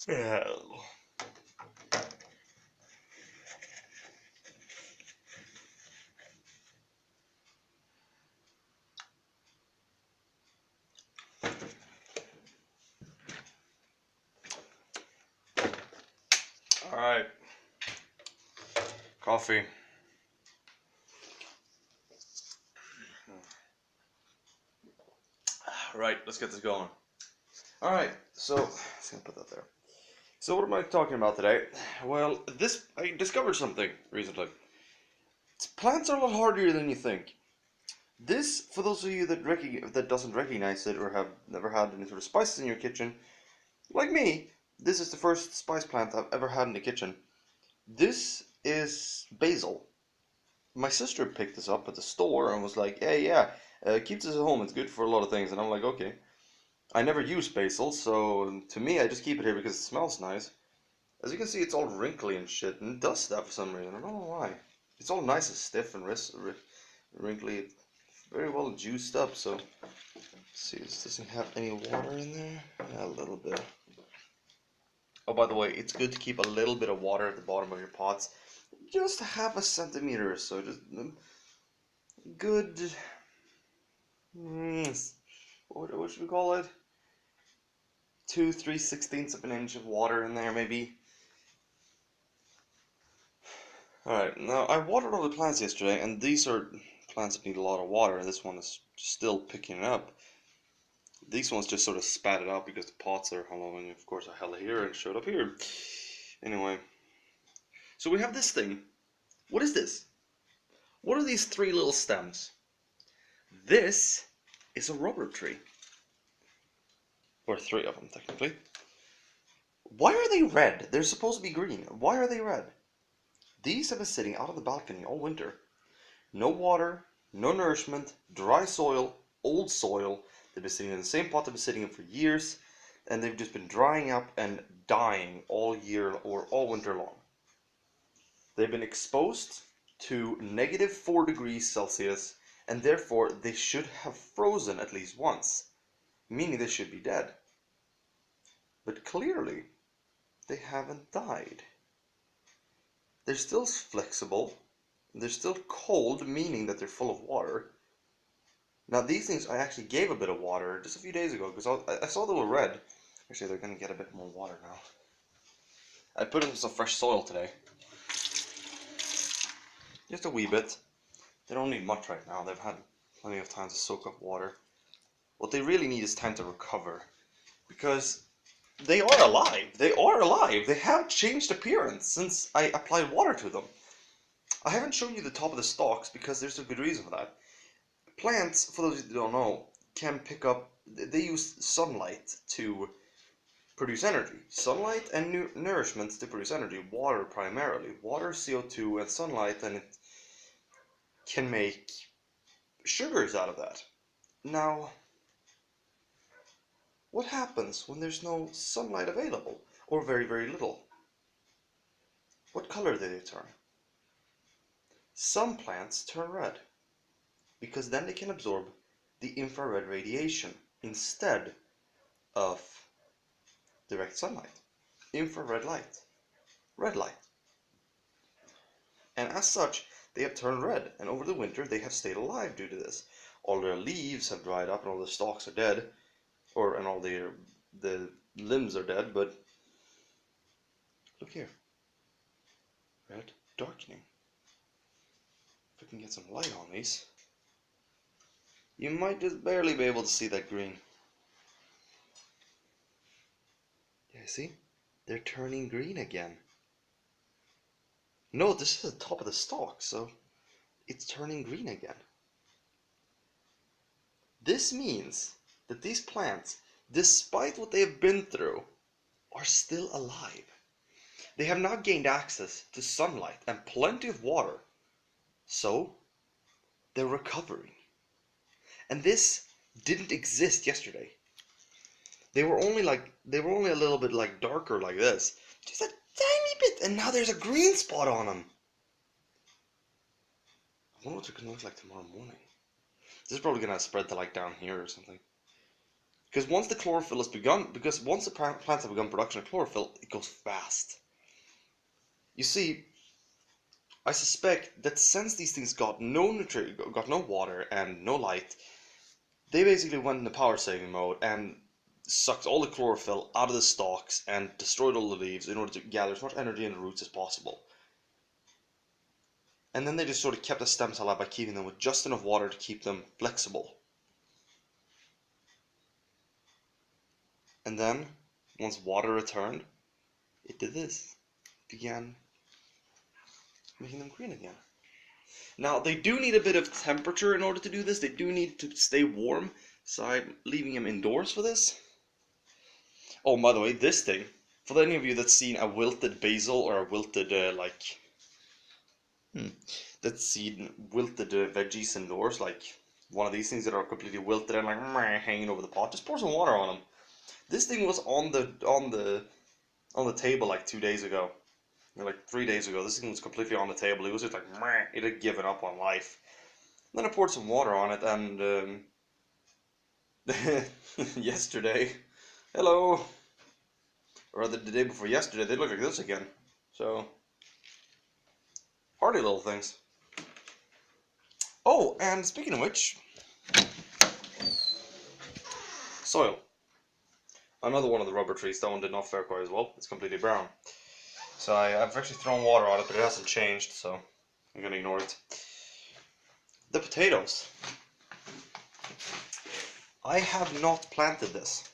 Hell. Alright. Coffee. Right, let's get this going. Alright, so let's gonna put that there. So what am I talking about today? Well, I discovered something recently. Plants are a lot harder than you think. This, for those of you that doesn't recognize it or have never had any sort of spices in your kitchen, like me, this is the first spice plant I've ever had in the kitchen. This is basil. My sister picked this up at the store and was like, "Hey, yeah, keep this at home. It's good for a lot of things." And I'm like, "Okay." I never use basil, so to me, I just keep it here because it smells nice. As you can see, it's all wrinkly and shit, and it does that for some reason. I don't know why. It's all nice and stiff and wrinkly, very well juiced up. So, let's see, this doesn't have any water in there. Yeah, a little bit. Oh, by the way, it's good to keep a little bit of water at the bottom of your pots, just half a centimeter or so. Just good. What should we call it? 2 3/16 of an inch of water in there, maybe. Alright, now I watered all the plants yesterday, and these are plants that need a lot of water. This one is still picking it up. These ones just sort of spat it out because the pots are hollow, and of course I held it here and showed up here. Anyway, so we have this thing. What is this? What are these three little stems? This is a rubber tree. Or three of them, technically. Why are they red? They're supposed to be green. Why are they red? These have been sitting out on the balcony all winter. No water, no nourishment, dry soil, old soil. They've been sitting in the same pot they've been sitting in for years, and they've just been drying up and dying all year or all winter long. They've been exposed to -4 degrees Celsius, and therefore they should have frozen at least once, meaning they should be dead. But clearly, they haven't died. They're still flexible, they're still cold, meaning that they're full of water. Now these things I actually gave a bit of water just a few days ago because I saw they were red. Actually, they're going to get a bit more water now. I put in some fresh soil today. Just a wee bit. They don't need much right now. They've had plenty of time to soak up water. What they really need is time to recover. Because they are alive. They are alive. They have changed appearance since I applied water to them. I haven't shown you the top of the stalks because there's a good reason for that. Plants, for those who don't know, can pick up, they use sunlight to produce energy. Sunlight and nourishment to produce energy. Water primarily. Water, CO2, and sunlight, and it can make sugars out of that. Now, what happens when there's no sunlight available, or very, very little? What color do they turn? Some plants turn red, because then they can absorb the infrared radiation instead of direct sunlight. Infrared light. Red light. And as such, they have turned red, and over the winter they have stayed alive due to this. All their leaves have dried up, and all the stalks are dead, and all the limbs are dead. But look here, red darkening. If I can get some light on these, you might just barely be able to see that green. Yeah, see, they're turning green again. No, this is the top of the stalk, so it's turning green again. This means that these plants, despite what they have been through, are still alive. They have now gained access to sunlight and plenty of water, so they're recovering. And this didn't exist yesterday. They were only a little bit like darker like this, just a tiny bit, and now there's a green spot on them. I wonder what they're gonna look like tomorrow morning. This is probably gonna spread to like down here or something. Because once the chlorophyll has begun, because once the plants have begun production of chlorophyll, it goes fast. You see, I suspect that since these things got no water and no light, they basically went into power saving mode and sucked all the chlorophyll out of the stalks and destroyed all the leaves in order to gather as much energy in the roots as possible. And then they just sort of kept the stems alive by keeping them with just enough water to keep them flexible. And then, once water returned, it did this. Began making them green again. Now, they do need a bit of temperature in order to do this. They do need to stay warm, so I'm leaving them indoors for this. Oh, by the way, this thing, for any of you that's seen a wilted basil or a wilted, that's seen wilted veggies indoors, like one of these things that are completely wilted and like hanging over the pot, just pour some water on them. This thing was on the table like 2 days ago, or like 3 days ago. This thing was completely on the table. It was just like it had given up on life. Then I poured some water on it, and yesterday, hello, or rather the day before yesterday, they look like this again. So hardy little things. Oh, and speaking of which, soil. Another one of the rubber trees. That one did not fare quite as well. It's completely brown. So I've actually thrown water on it, but it hasn't changed, so I'm gonna ignore it. The potatoes. I have not planted this.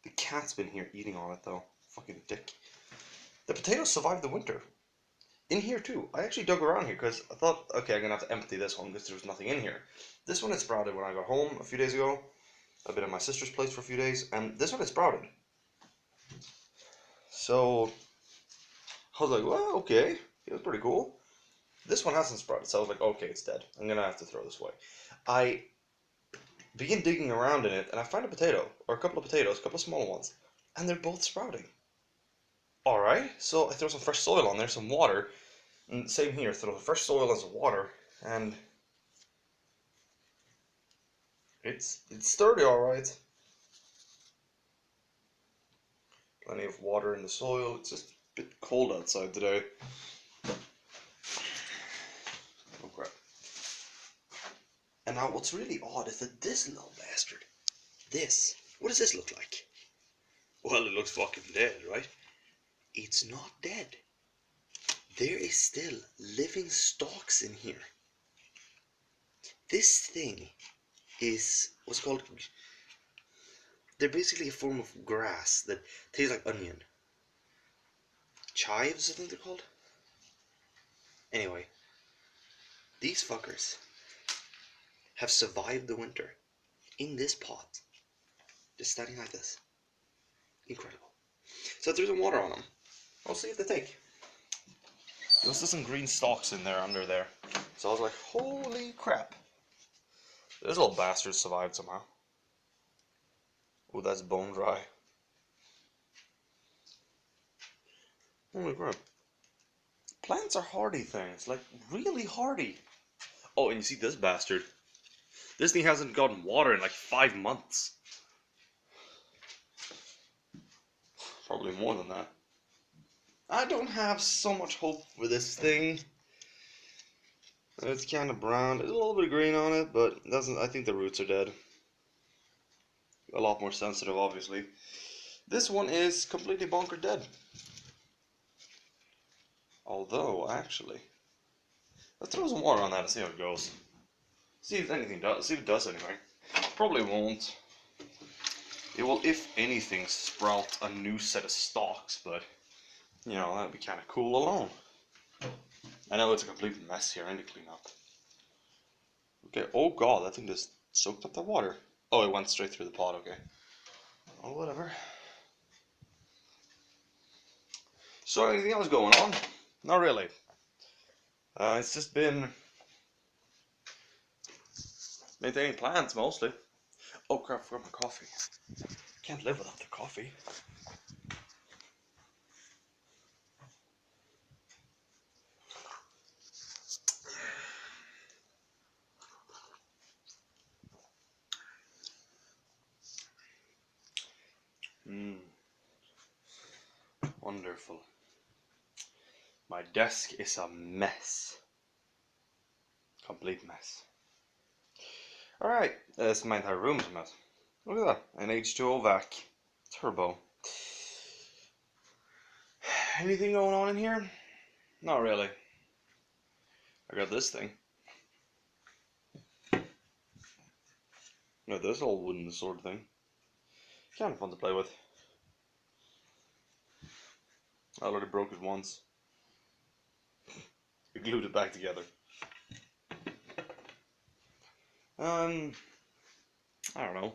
The cat's been here eating on it though. Fucking dick. The potatoes survived the winter. In here too. I actually dug around here because I thought, okay, I'm gonna have to empty this one because there was nothing in here. This one had sprouted when I got home a few days ago. I've been at my sister's place for a few days, and this one had sprouted. So I was like, well, okay, it was pretty cool. This one hasn't sprouted, so I was like, okay, it's dead. I'm gonna have to throw this away. I begin digging around in it, and I find a potato, or a couple of potatoes, a couple of small ones, and they're both sprouting. Alright, so I throw some fresh soil on there, some water, and same here, throw fresh soil and some water, and it's sturdy alright. Plenty of water in the soil, it's just a bit cold outside today. Oh crap. And now what's really odd is that this little bastard, what does this look like? Well, it looks fucking dead, right? It's not dead. There is still living stalks in here. This thing is what's called, they're basically a form of grass that tastes like onion. Chives, I think they're called. Anyway, these fuckers have survived the winter in this pot, just standing like this. Incredible. So I threw some water on them. I'll see if they take. There was some green stalks in there under there. So I was like, holy crap. This little bastard survived somehow. Oh, that's bone dry. Holy crap. Plants are hardy things, like really hardy. Oh, and you see this bastard. This thing hasn't gotten water in like 5 months. Probably more than that. I don't have so much hope for this thing. It's kind of brown. There's a little bit of green on it, but it doesn't. I think the roots are dead. A lot more sensitive, obviously. This one is completely bonker dead. Although, actually, let's throw some water on that and see how it goes. See if anything does. See if it does anyway. Probably won't. It will, if anything, sprout a new set of stalks, but you know, that'd be kind of cool alone. I know it's a complete mess here. I need to clean up. Okay. Oh god, that thing just soaked up the water. Oh, it went straight through the pot. Okay. Oh, whatever. So, anything else going on? Not really. It's just been maintaining plants mostly. Oh crap, I forgot my coffee. Can't live without the coffee. Wonderful. My desk is a mess. Complete mess. Alright, this my entire room's a mess. Look at that, an H2O vac. Turbo. Anything going on in here? Not really. I got this thing. No, this old wooden sword thing. Kind of fun to play with. I already broke it once. I glued it back together. I don't know.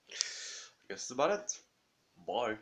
I guess that's about it. Bye.